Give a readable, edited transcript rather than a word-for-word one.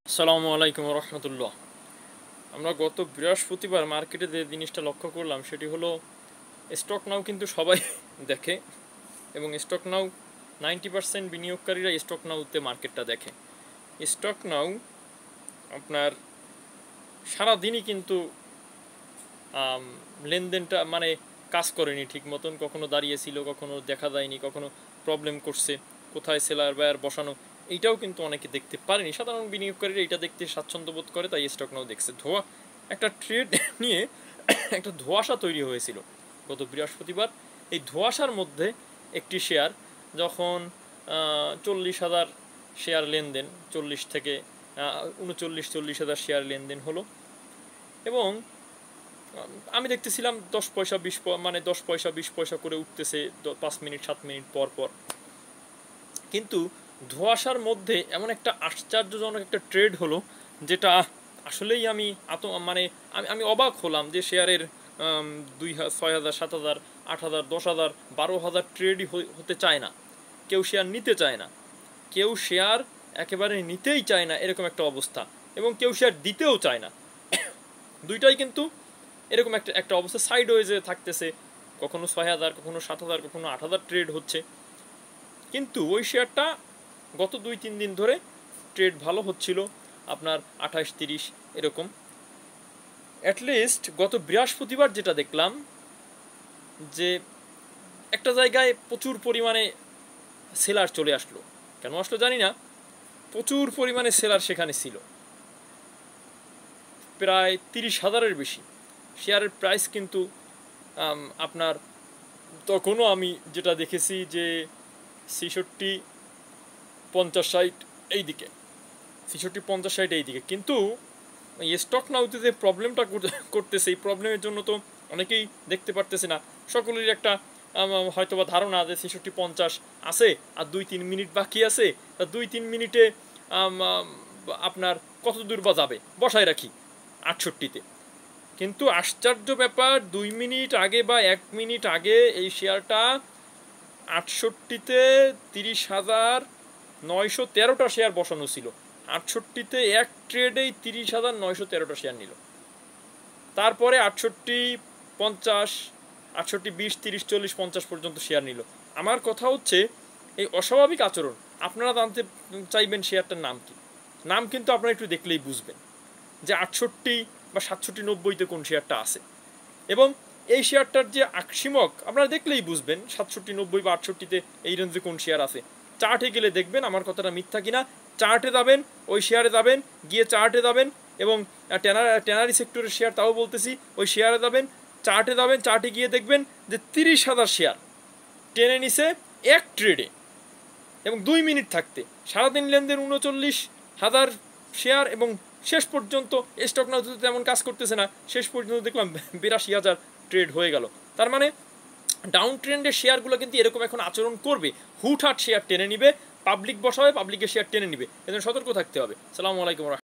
আসসালামু আলাইকুম রহমতুল্লাহ। আমরা গত বৃহস্পতিবার মার্কেটে যে জিনিসটা লক্ষ্য করলাম সেটি হলো স্টক নাও কিন্তু সবাই দেখে, এবং স্টক নাও 90% বিনিয়োগকারীরা স্টক নাওতে মার্কেটটা দেখে। স্টক নাও আপনার সারাদিনই কিন্তু লেনদেনটা মানে কাজ করেনি ঠিক মতন, কখনো দাঁড়িয়েছিল, কখনো দেখা যায়নি, কখনো প্রবলেম করছে, কোথায় সেলার বায়ার বসানো এইটাও কিন্তু অনেকে দেখতে পারেনি। সাধারণ বিনিয়োগকারীরা এটা দেখতে স্বাচ্ছন্দ্য বোধ করে, তাই স্টক নাও দেখছে। একটা ট্রেড নিয়ে একটা ধোঁয়াশা তৈরি হয়েছিল গত বৃহস্পতিবার। এই ধোঁয়াশার মধ্যে একটি শেয়ার যখন 40,000 শেয়ার লেনদেন, 40 থেকে 39-40,000 শেয়ার লেনদেন হলো, এবং আমি দেখতেছিলাম 10 পয়সা 20 মানে 10 পয়সা 20 পয়সা করে উঠতেছে 5 মিনিট 7 মিনিট পর পর। কিন্তু ধোঁয়াশার মধ্যে এমন একটা আশ্চর্যজনক একটা ট্রেড হলো যেটা আসলেই আমি আমি অবাক হলাম যে শেয়ারের 6,000 7,000 8,000 10,000 12,000 ট্রেডই হতে চায় না, কেউ শেয়ার নিতে চায় না, কেউ শেয়ার একেবারে নিতেই চায় না, এরকম একটা অবস্থা, এবং কেউ শেয়ার দিতেও চায় না। দুইটাই কিন্তু এরকম একটা অবস্থা সাইড ওয়েজে থাকতেছে, কখনো 6,000 কখনো 7,000 কখনো 8,000 ট্রেড হচ্ছে। কিন্তু ওই শেয়ারটা গত 2-3 দিন ধরে ট্রেড ভালো হচ্ছিল, আপনার 28-30 এরকম। অ্যাটলিস্ট গত বৃহস্পতিবার যেটা দেখলাম যে একটা জায়গায় প্রচুর পরিমাণে সেলার চলে আসলো, কেন আসলো জানি না, প্রচুর পরিমাণে সেলার সেখানে ছিল, প্রায় 30,000-এর বেশি। শেয়ারের প্রাইস কিন্তু আপনার তখনও আমি যেটা দেখেছি যে 66-50-60 এই দিকে, 66-50-60 এই দিকে। কিন্তু স্টক নাওতে যে প্রবলেমটা করতেছে, এই প্রবলেমের জন্য তো অনেকেই দেখতে পারতেছে না, সকলেরই একটা হয়তোবা ধারণা যে 66-50 আছে আর 2-3 মিনিট বাকি আছে, 2-3 মিনিটে আপনার কত দূর বা যাবে, বসায় রাখি 68-তে। কিন্তু আশ্চর্য ব্যাপার, 2 মিনিট আগে বা 1 মিনিট আগে এই শেয়ারটা 68-তে 30,913টা শেয়ার বসানো ছিল, 68-তে এক ট্রেডেই 30,913টা শেয়ার নিল। তারপরে 68-50, 68-20-30-40-50 পর্যন্ত শেয়ার নিল। আমার কথা হচ্ছে এই অস্বাভাবিক আচরণ, আপনারা জানতে চাইবেন শেয়ারটার নাম কি। নাম কিন্তু আপনারা একটু দেখলেই বুঝবেন যে 68 বা 67-90-তে কোন শেয়ারটা আছে, এবং এই শেয়ারটার যে আকসিমক আপনারা দেখলেই বুঝবেন 67-90 বা 68-তে এই রেঞ্জে কোন শেয়ার আছে। চার্টে গেলে দেখবেন আমার কথাটা মিথ্যা কিনা। চার্টে যাবেন, ওই শেয়ারে যাবেন, গিয়ে চার্টে যাবেন, এবং ট্যানারি সেক্টরের শেয়ার তাও বলতেছি, ওই শেয়ারে যাবেন, চার্টে যাবেন, চার্টে গিয়ে দেখবেন যে 30,000 শেয়ার টেনে নিছে এক ট্রেডে, এবং 2 মিনিট থাকতে সারাদিন লেনদেন 39,000 শেয়ার, এবং শেষ পর্যন্ত স্টক নাও তেমন কাজ করতেছে না, শেষ পর্যন্ত দেখলাম 82,000 ট্রেড হয়ে গেল। তার মানে ডাউন ট্রেন্ডের শেয়ারগুলো কিন্তু এরকম এখন আচরণ করবে, হুটহাট শেয়ার টেনে নিবে, পাবলিক বসাবে, পাবলিকের শেয়ার টেনে নিবে, এজন্য সতর্ক থাকতে হবে। আসসালামু আলাইকুম।